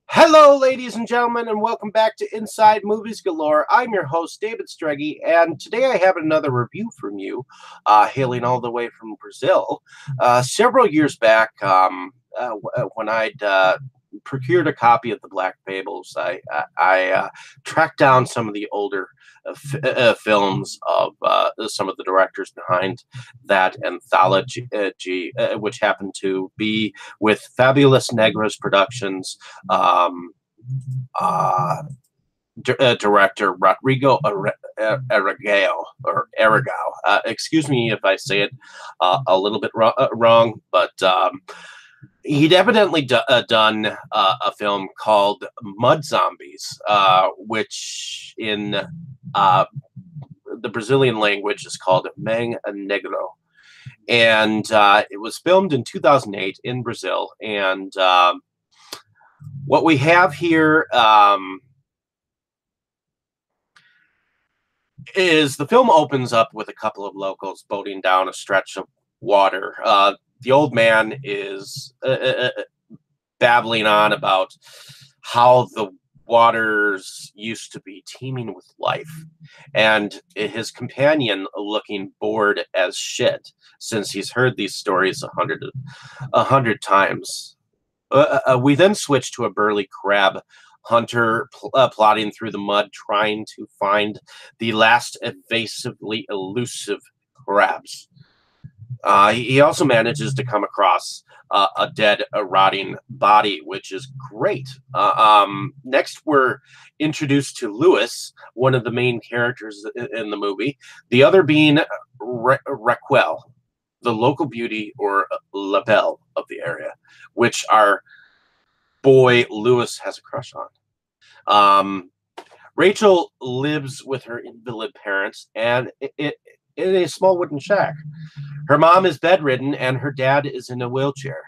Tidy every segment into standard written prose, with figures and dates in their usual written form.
Hello, ladies and gentlemen, and welcome back to Inside Movies Galore. I'm your host, David Streggy, and today I have another review from you, hailing all the way from Brazil. Several years back, when I'd procured a copy of the Black Fables, I tracked down some of the older films of some of the directors behind that anthology, which happened to be with Fabulous Negras Productions. Um, Director Rodrigo Aragão or Aragão. Excuse me if I say it a little bit wrong, but he'd evidently done a film called Mud Zombies, which in the Brazilian language is called Mang Negro. And it was filmed in 2008 in Brazil. And what we have here is the film opens up with a couple of locals boating down a stretch of water. The old man is babbling on about how the waters used to be teeming with life, and his companion looking bored as shit since he's heard these stories a hundred times. We then switch to a burly crab hunter plodding through the mud, trying to find the last evasively elusive crabs. He also manages to come across a dead, rotting body, which is great. Next, we're introduced to Lewis, one of the main characters in the movie, the other being Raquel, the local beauty or La Belle of the area, which our boy Lewis has a crush on. Rachel lives with her invalid parents and in a small wooden shack. Her mom is bedridden and her dad is in a wheelchair.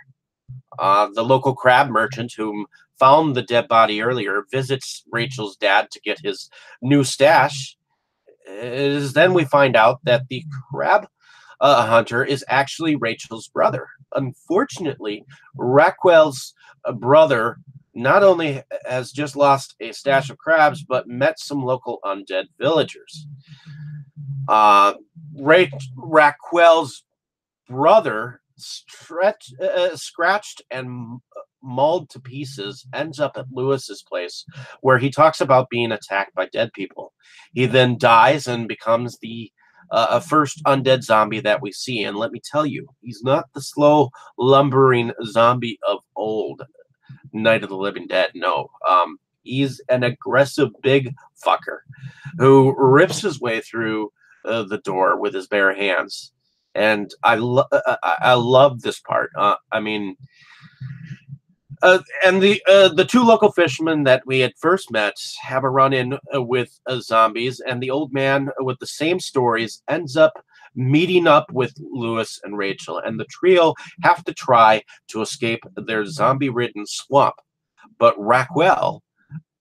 The local crab merchant, whom found the dead body earlier, visits Rachel's dad to get his new stash. Then we find out that the crab hunter is actually Rachel's brother. Unfortunately, Raquel's brother not only has just lost a stash of crabs, but met some local undead villagers. Raquel's brother, scratched and mauled to pieces, ends up at Lewis's place, where he talks about being attacked by dead people. He then dies and becomes the first undead zombie that we see. And let me tell you, he's not the slow, lumbering zombie of old Night of the Living Dead. No. He's an aggressive big fucker who rips his way through the door with his bare hands. And I love this part. And the two local fishermen that we had first met have a run-in with zombies, and the old man with the same stories ends up meeting up with Lewis and Rachel, and the trio have to try to escape their zombie-ridden swamp. But Raquel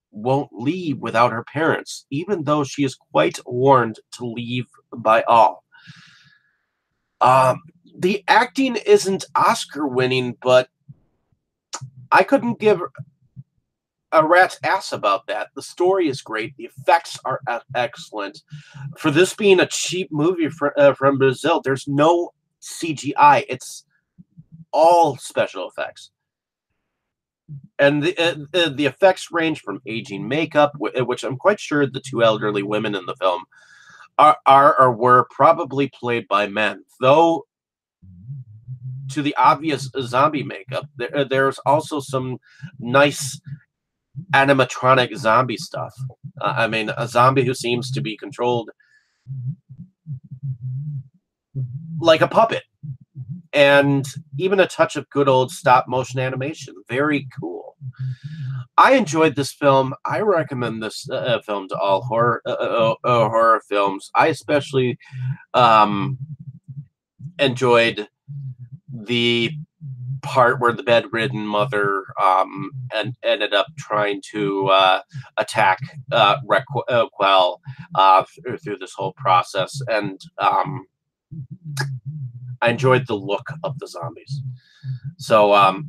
won't leave without her parents, even though she is quite warned to leave by all. The acting isn't Oscar-winning, but I couldn't give a rat's ass about that. The story is great. The effects are excellent. For this being a cheap movie from Brazil, there's no CGI. It's all special effects. And the effects range from aging makeup, which I'm quite sure the two elderly women in the film are or were probably played by men, though to the obvious zombie makeup, there's also some nice animatronic zombie stuff. A zombie who seems to be controlled like a puppet, and even a touch of good old stop motion animation. Very cool. I enjoyed this film. I recommend this film to all horror films. I especially enjoyed the part where the bedridden mother and ended up trying to attack Raquel through this whole process, and I enjoyed the look of the zombies. So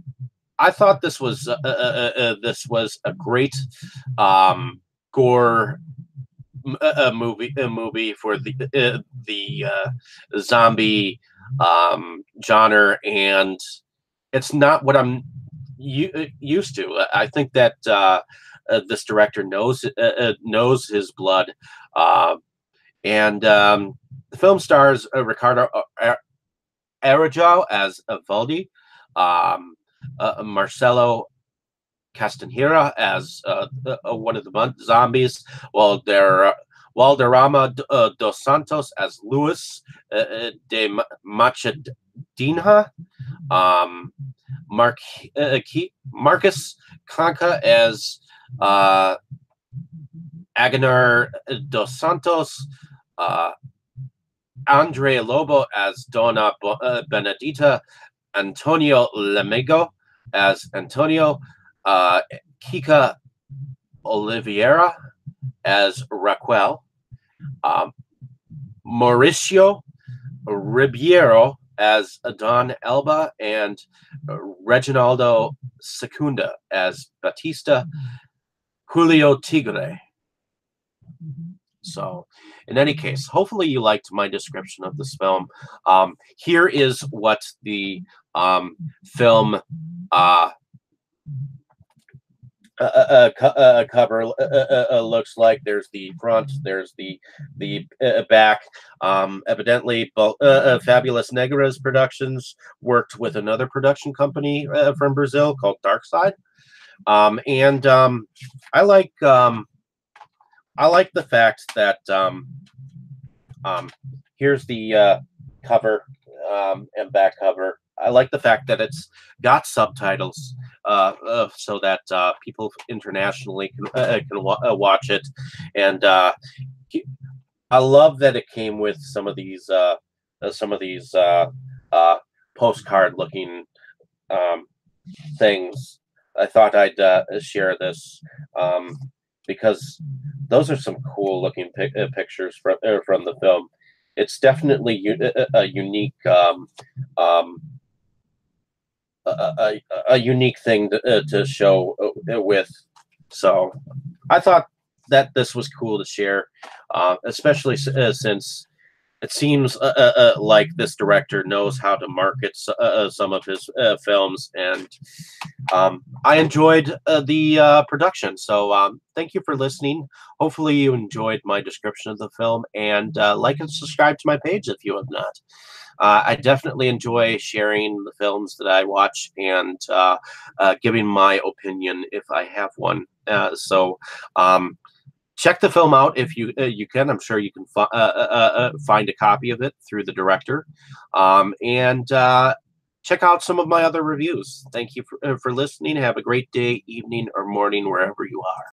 I thought this was a great gore movie for the zombie genre, and it's not what I'm used to. I think that this director knows his blood, uh, and the film stars Ricardo Aragão as Valdi, um, Marcelo Castanheira as one of the zombies, Valderrama dos Santos as Luis de Machadinha, um, Marcus Conca as Aganar dos Santos, uh, Andrea Lobo as Dona Benedita, Antonio Lemego as Antonio, uh, Kika Oliveira as Raquel, um, Mauricio Ribeiro as Don Elba, and Reginaldo Secunda as Batista, Julio Tigre. So, in any case, hopefully you liked my description of this film. Here is what the film cover looks like. There's the front, there's the back. Evidently, Fabulous Negras Productions worked with another production company from Brazil called Dark Side, and I like the fact that here's the cover and back cover. I like the fact that it's got subtitles so that people internationally can watch it, and I love that it came with some of these postcard-looking things. I thought I'd share this because those are some cool-looking pictures from the film. It's definitely a unique a unique thing to show with. So I thought that this was cool to share, especially since it seems like this director knows how to market some of his films, and I enjoyed the production. So thank you for listening. Hopefully you enjoyed my description of the film, and like and subscribe to my page if you have not. I definitely enjoy sharing the films that I watch and giving my opinion if I have one. So check the film out if you can. I'm sure you can find a copy of it through the director, and check out some of my other reviews. Thank you for listening. Have a great day, evening, or morning wherever you are.